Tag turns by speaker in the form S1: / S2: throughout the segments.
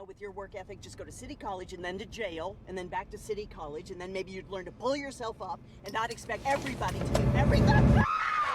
S1: with your work ethic, just go to city college and then to jail and then back to city college, and then maybe you'd learn to pull yourself up and not expect everybody to do everything.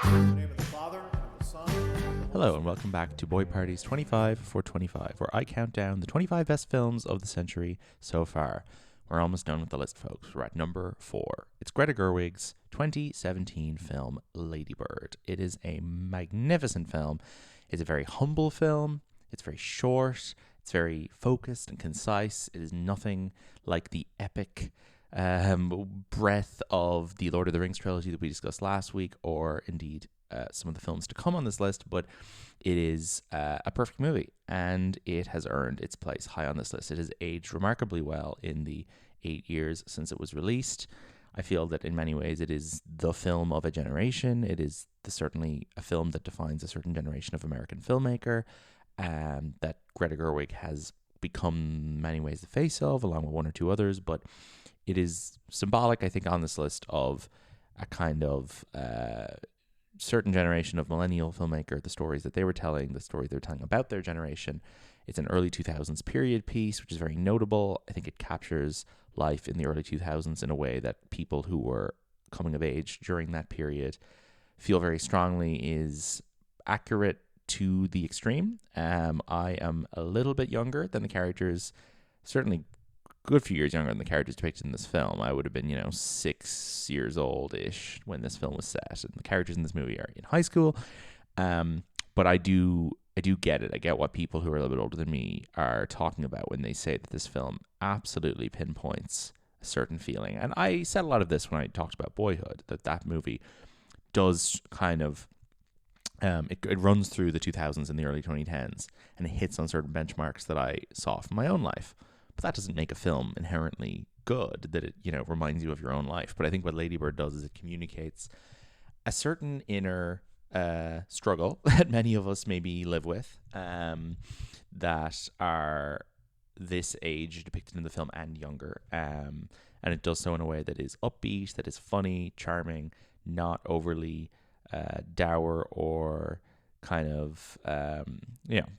S2: In the name of the Father, and of the Son, and of the
S3: Hello
S2: Holy
S3: and welcome back to Boy Party's 25 for 25, where I count down the 25 best films of the century so far. We're almost done with the list, folks. We're at number 4. It's Greta Gerwig's 2017 film, Lady Bird. It is a magnificent film. It's a very humble film. It's very short. It's very focused and concise. It is nothing like the epic breadth of the Lord of the Rings trilogy that we discussed last week, or indeed some of the films to come on this list, but it is a perfect movie, and it has earned its place high on this list. It has aged remarkably well in the 8 years since it was released. I feel that in many ways it is the film of a generation. It is certainly a film that defines a certain generation of American filmmaker, that Greta Gerwig has become in many ways the face of, along with one or two others, but it is symbolic, I think, on this list of a kind of certain generation of millennial filmmaker, the stories that they were telling, the stories they were telling about their generation. It's an early 2000s period piece, which is very notable. I think it captures life in the early 2000s in a way that people who were coming of age during that period feel very strongly is accurate to the extreme. I am a little bit younger than the characters, certainly good few years younger than the characters depicted in this film. I would have been, 6 years old-ish when this film was set, and the characters in this movie are in high school. But I do get it. I get what people who are a little bit older than me are talking about when they say that this film absolutely pinpoints a certain feeling. And I said a lot of this when I talked about Boyhood, that movie does kind of it runs through the 2000s and the early 2010s, and it hits on certain benchmarks that I saw from my own life. But that doesn't make a film inherently good, that it, reminds you of your own life. But I think what Lady Bird does is it communicates a certain inner struggle that many of us maybe live with, that are this age depicted in the film and younger. And it does so in a way that is upbeat, that is funny, charming, not overly dour or kind of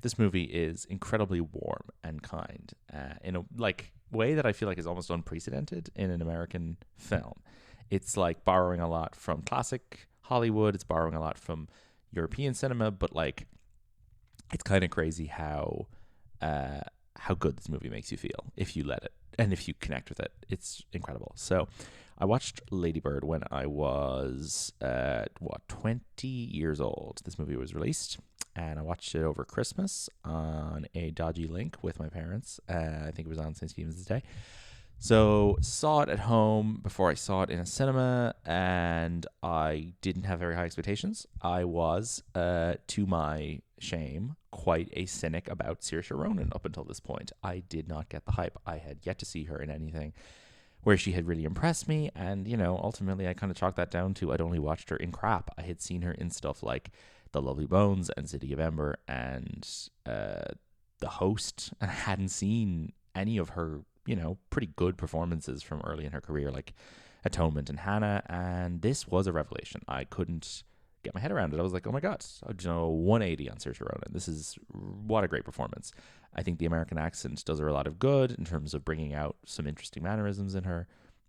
S3: this movie is incredibly warm and kind in a way that I feel like is almost unprecedented in an American film. It's like borrowing a lot from classic Hollywood, it's borrowing a lot from European cinema, but it's kind of crazy how good this movie makes you feel if you let it and if you connect with it. It's incredible. So I watched Lady Bird when I was 20 years old. This movie was released, and I watched it over Christmas on a dodgy link with my parents. I think it was on St. Stephen's Day. So saw it at home before I saw it in a cinema, and I didn't have very high expectations. I was, to my shame, quite a cynic about Saoirse Ronan up until this point. I did not get the hype. I had yet to see her in anything where she had really impressed me, and, ultimately I kind of chalked that down to I'd only watched her in crap. I had seen her in stuff like The Lovely Bones and City of Ember and The Host, and I hadn't seen any of her pretty good performances from early in her career, like Atonement and Hannah, and this was a revelation. I couldn't get my head around it. I was like, oh my god, 180 on Saoirse Ronan. What a great performance. I think the American accent does her a lot of good in terms of bringing out some interesting mannerisms in her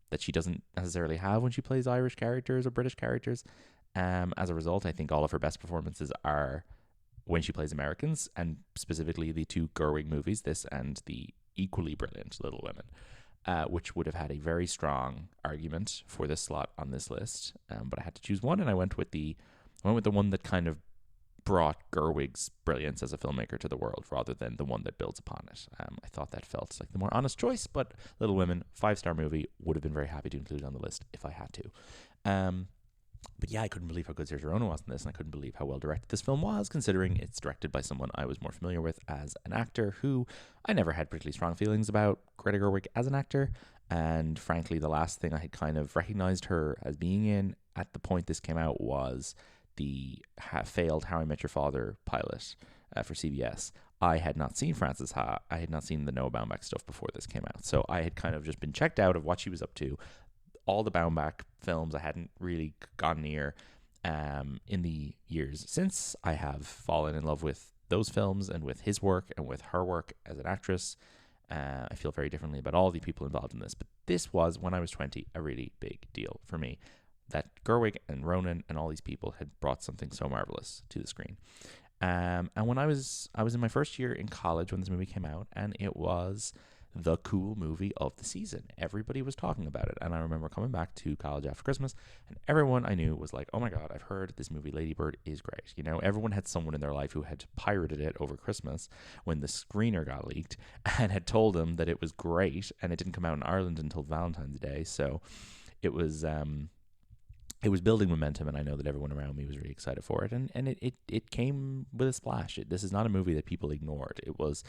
S3: that she doesn't necessarily have when she plays Irish characters or British characters. As a result, I think all of her best performances are when she plays Americans, and specifically the two Gerwig movies, this and the equally brilliant Little Women, which would have had a very strong argument for this slot on this list. But I had to choose one, and I went with the one that kind of brought Gerwig's brilliance as a filmmaker to the world rather than the one that builds upon it. I thought that felt like the more honest choice, but Little Women, 5-star movie, would have been very happy to include it on the list if I had to. But yeah, I couldn't believe how good Saoirse Ronan was in this, and I couldn't believe how well directed this film was, considering it's directed by someone I was more familiar with as an actor, who I never had particularly strong feelings about Greta Gerwig as an actor. And frankly, the last thing I had kind of recognized her as being in at the point this came out was the failed How I Met Your Father pilot for CBS. I had not seen Frances Ha. I had not seen the Noah Baumbach stuff before this came out. So I had kind of just been checked out of what she was up to. All the Baumbach films I hadn't really gone near. In the years since, I have fallen in love with those films and with his work and with her work as an actress. I feel very differently about all the people involved in this. But this was, when I was 20, a really big deal for me. That Gerwig and Ronan and all these people had brought something so marvelous to the screen. And when I was in my first year in college when this movie came out, and it was the cool movie of the season. Everybody was talking about it. And I remember coming back to college after Christmas, and everyone I knew was like, oh my God, I've heard this movie Lady Bird is great. You know, everyone had someone in their life who had pirated it over Christmas when the screener got leaked and had told them that it was great, and it didn't come out in Ireland until Valentine's Day. So it was building momentum, and I know that everyone around me was really excited for it. And it came with a splash. This is not a movie that people ignored. It was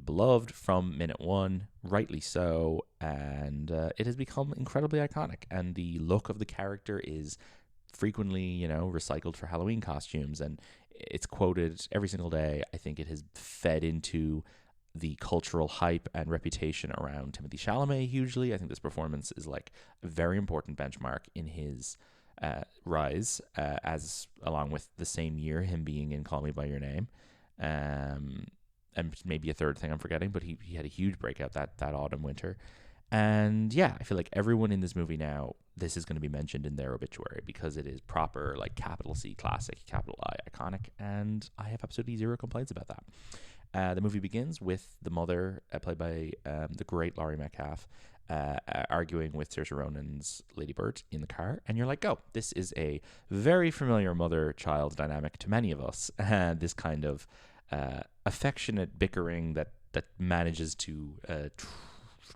S3: beloved from minute one, rightly so, and it has become incredibly iconic. And the look of the character is frequently, you know, recycled for Halloween costumes, and it's quoted every single day. I think it has fed into the cultural hype and reputation around Timothee Chalamet hugely. I think this performance is like a very important benchmark in his rise, as along with the same year him being in Call Me by Your Name. And maybe a third thing I'm forgetting, but he had a huge breakout that autumn, winter. And yeah, I feel like everyone in this movie now, this is going to be mentioned in their obituary because it is proper, like, capital C classic, capital I iconic, and I have absolutely zero complaints about that. The movie begins with the mother, played by the great Laurie Metcalfe, arguing with Saoirse Ronan's Lady Bird in the car, and you're like, oh, this is a very familiar mother-child dynamic to many of us, and this kind of affectionate bickering that manages to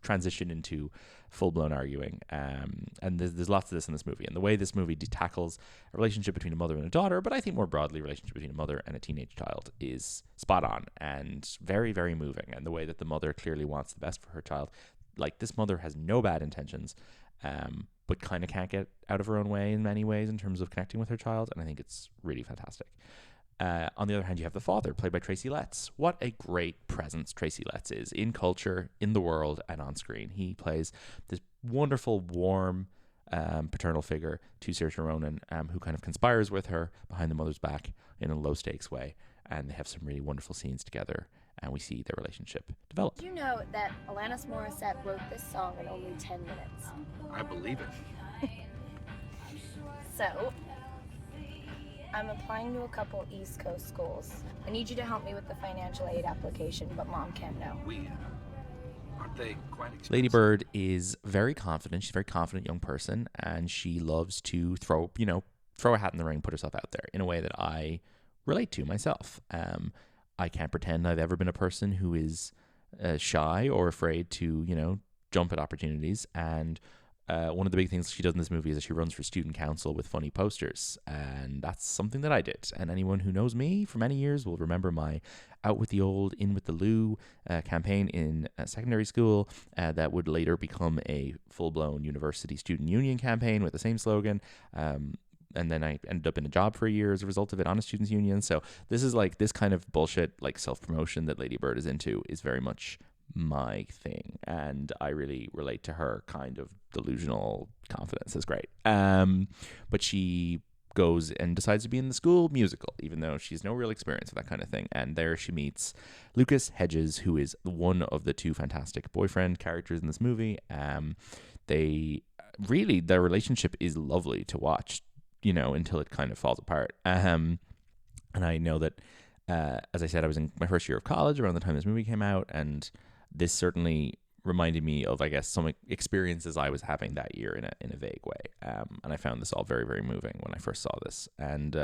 S3: transition into full-blown arguing, and there's lots of this in this movie, and the way this movie tackles a relationship between a mother and a daughter, but I think more broadly a relationship between a mother and a teenage child, is spot on and very, very moving. And the way that the mother clearly wants the best for her child, like, this mother has no bad intentions, but kind of can't get out of her own way in many ways in terms of connecting with her child, and I think it's really fantastic. On the other hand, you have the father, played by Tracy Letts. What a great presence Tracy Letts is in culture, in the world, and on screen. He plays this wonderful, warm, paternal figure to Saoirse Ronan, who kind of conspires with her behind the mother's back in a low-stakes way. And they have some really wonderful scenes together, and we see their relationship develop.
S4: Did you know that Alanis Morissette wrote this song in only 10 minutes?
S5: I believe it.
S4: So, I'm applying to a couple East Coast schools. I need you to help me with the financial aid application, but Mom can't know.
S5: Aren't they quite expensive?
S3: Lady Bird is very confident. She's a very confident young person, and she loves to throw a hat in the ring, put herself out there in a way that I relate to myself. I can't pretend I've ever been a person who is shy or afraid to, jump at opportunities. And one of the big things she does in this movie is that she runs for student council with funny posters, and that's something that I did. And anyone who knows me for many years will remember my Out with the Old, In with the Lou campaign in secondary school that would later become a full-blown university student union campaign with the same slogan. And then I ended up in a job for a year as a result of it on a students' union. So this is like this kind of bullshit, like self-promotion that Lady Bird is into is very much my thing. And I really relate to her kind of delusional confidence. It's great. But she goes and decides to be in the school musical, even though she has no real experience with that kind of thing. And there she meets Lucas Hedges, who is one of the two fantastic boyfriend characters in this movie. Their relationship is lovely to watch, until it kind of falls apart. And I know that, as I said, I was in my first year of college around the time this movie came out, and this certainly reminded me of, I guess, some experiences I was having that year in a vague way. And I found this all very, very moving when I first saw this. And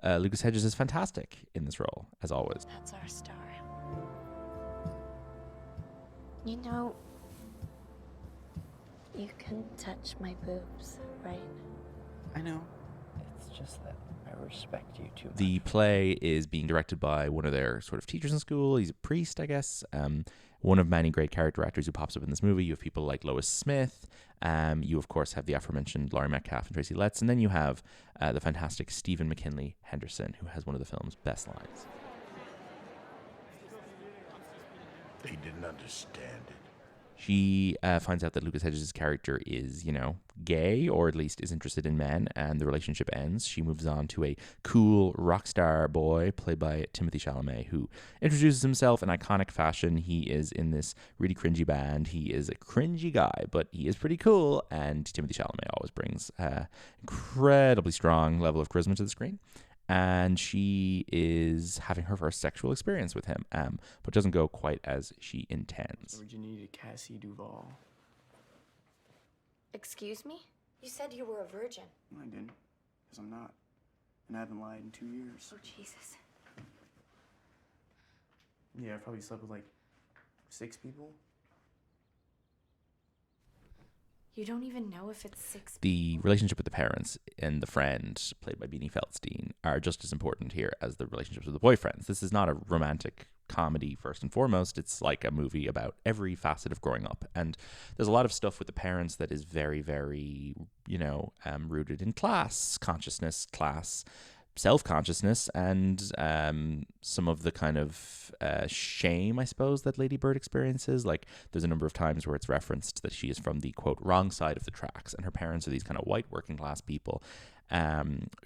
S3: Lucas Hedges is fantastic in this role, as always.
S4: That's our star. You can touch my boobs, right?
S6: I know. It's just that I respect you too much.
S3: The play is being directed by one of their sort of teachers in school. He's a priest, I guess. One of many great character actors who pops up in this movie. You have people like Lois Smith. You, of course, have the aforementioned Laurie Metcalfe and Tracy Letts. And then you have the fantastic Stephen McKinley Henderson, who has one of the film's best lines.
S7: They didn't understand it.
S3: She finds out that Lucas Hedges' character is, gay, or at least is interested in men, and the relationship ends. She moves on to a cool rock star boy played by Timothee Chalamet, who introduces himself in iconic fashion. He is in this really cringy band. He is a cringy guy, but he is pretty cool, and Timothee Chalamet always brings incredibly strong level of charisma to the screen. And she is having her first sexual experience with him, but doesn't go quite as she intends.
S6: Virginity to Cassie Duvall.
S4: Excuse me? You said you were a virgin.
S6: I didn't, because I'm not. And I haven't lied in 2 years.
S4: Oh, Jesus.
S6: Yeah, I probably slept with like 6 people.
S4: You don't even know if it's 6.
S3: The relationship with the parents and the friend, played by Beanie Feldstein, are just as important here as the relationships with the boyfriends. This is not a romantic comedy, first and foremost. It's like a movie about every facet of growing up. And there's a lot of stuff with the parents that is very, very, rooted in class consciousness, class self-consciousness, and some of the kind of shame, I suppose, that Lady Bird experiences. Like, there's a number of times where it's referenced that she is from the, quote, wrong side of the tracks, and her parents are these kind of white working class people.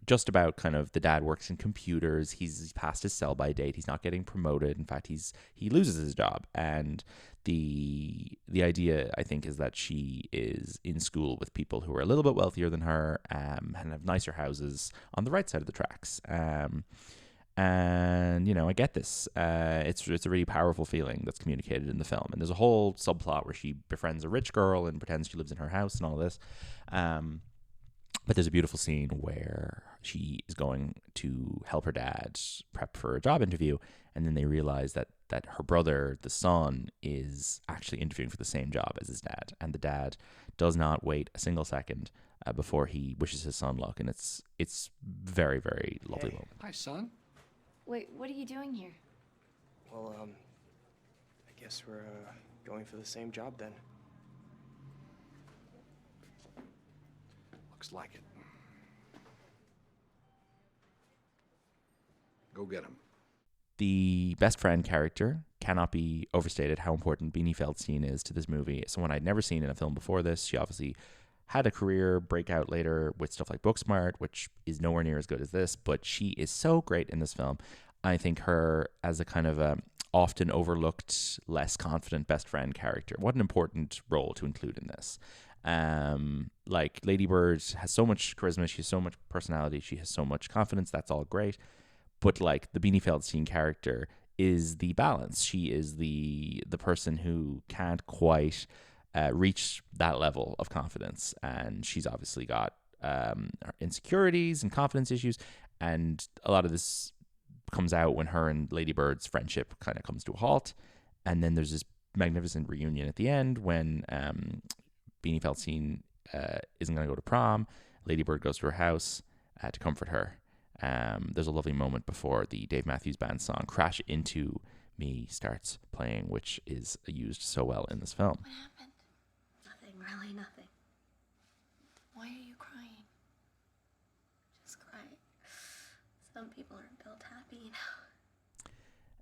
S3: Just about kind of the dad works in computers. He's past his sell-by date. He's not getting promoted. In fact, he loses his job. And the idea, I think, is that she is in school with people who are a little bit wealthier than her, and have nicer houses on the right side of the tracks. And I get this. It's a really powerful feeling that's communicated in the film. And there's a whole subplot where she befriends a rich girl and pretends she lives in her house and all this. But there's a beautiful scene where she is going to help her dad prep for a job interview, and then they realize that her brother, the son, is actually interviewing for the same job as his dad, and the dad does not wait a single second before he wishes his son luck, and it's very, very lovely moment.
S5: Hi, son.
S4: Wait, what are you doing here?
S6: Well, I guess we're going for the same job then.
S5: Looks like it. Go get him.
S3: The best friend character cannot be overstated how important Beanie Feldstein is to this movie. Someone I'd never seen in a film before this. She obviously had a career breakout later with stuff like Booksmart, which is nowhere near as good as this, but she is so great in this film. I think her as a kind of a often overlooked, less confident best friend character, what an important role to include in this. Like, Lady Bird has so much charisma, she has so much personality, she has so much confidence, that's all great. But like, the Beanie Feldstein character is the balance. She is the person who can't quite reach that level of confidence, and she's obviously got insecurities and confidence issues, and a lot of this comes out when her and Lady Bird's friendship kind of comes to a halt. And then there's this magnificent reunion at the end when Beanie Feldstein isn't going to go to prom. Lady Bird goes to her house to comfort her. There's a lovely moment before the Dave Matthews Band song Crash Into Me starts playing, which is used so well in this film.
S4: What happened? Nothing, really nothing. Why are you crying? Just cry. Some people aren't built happy, you know.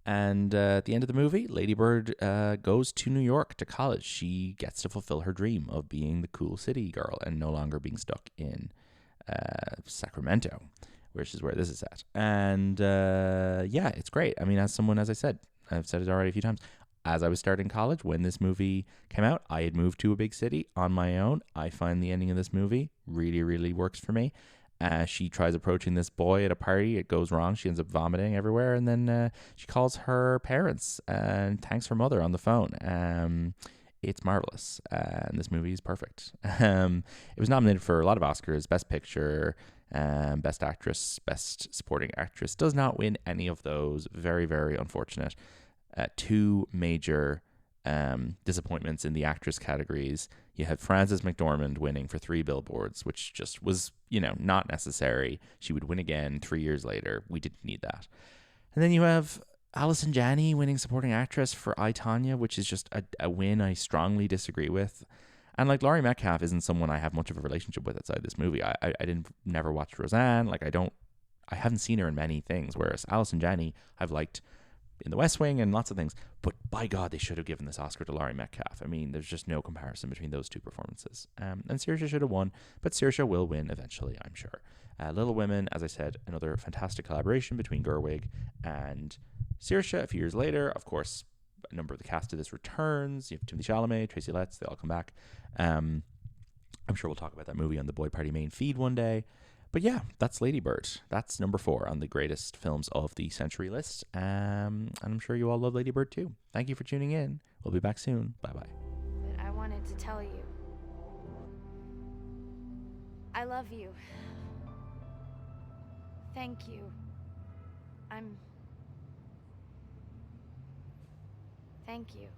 S3: And at the end of the movie, Lady Bird goes to New York to college. She gets to fulfill her dream of being the cool city girl and no longer being stuck in Sacramento, which is where this is at. And yeah, it's great. I mean, as someone, as I said, I've said it already a few times, as I was starting college, when this movie came out, I had moved to a big city on my own. I find the ending of this movie really, really works for me. She tries approaching this boy at a party. It goes wrong. She ends up vomiting everywhere. And then she calls her parents and thanks her mother on the phone. It's marvelous. And this movie is perfect. It was nominated for a lot of Oscars. Best Picture, Best Actress, Best Supporting Actress. Does not win any of those. Very, very unfortunate. Two major disappointments in the actress categories. You had Frances McDormand winning for 3 Billboards, which just was, not necessary. She would win again 3 years later. We didn't need that. And then you have Allison Janney winning supporting actress for I, Tonya, which is just a win I strongly disagree with. And like, Laurie Metcalfe isn't someone I have much of a relationship with outside this movie. I never watched Roseanne. Like, I haven't seen her in many things, whereas Allison Janney I've liked in The West Wing and lots of things. But by God, they should have given this Oscar to Laurie Metcalfe. I mean, there's just no comparison between those two performances. And Saoirse should have won, but Saoirse will win eventually, I'm sure. Little Women, as I said, another fantastic collaboration between Gerwig and Saoirse. A few years later, of course, a number of the cast of this returns. You have Timothee Chalamet, Tracy Letts, they all come back. I'm sure we'll talk about that movie on the Boy Party main feed one day. But yeah, that's Lady Bird. That's number 4 on the greatest films of the century list. And I'm sure you all love Lady Bird too. Thank you for tuning in. We'll be back soon. Bye-bye.
S7: But I wanted to tell you. I love you. Thank you. Thank you.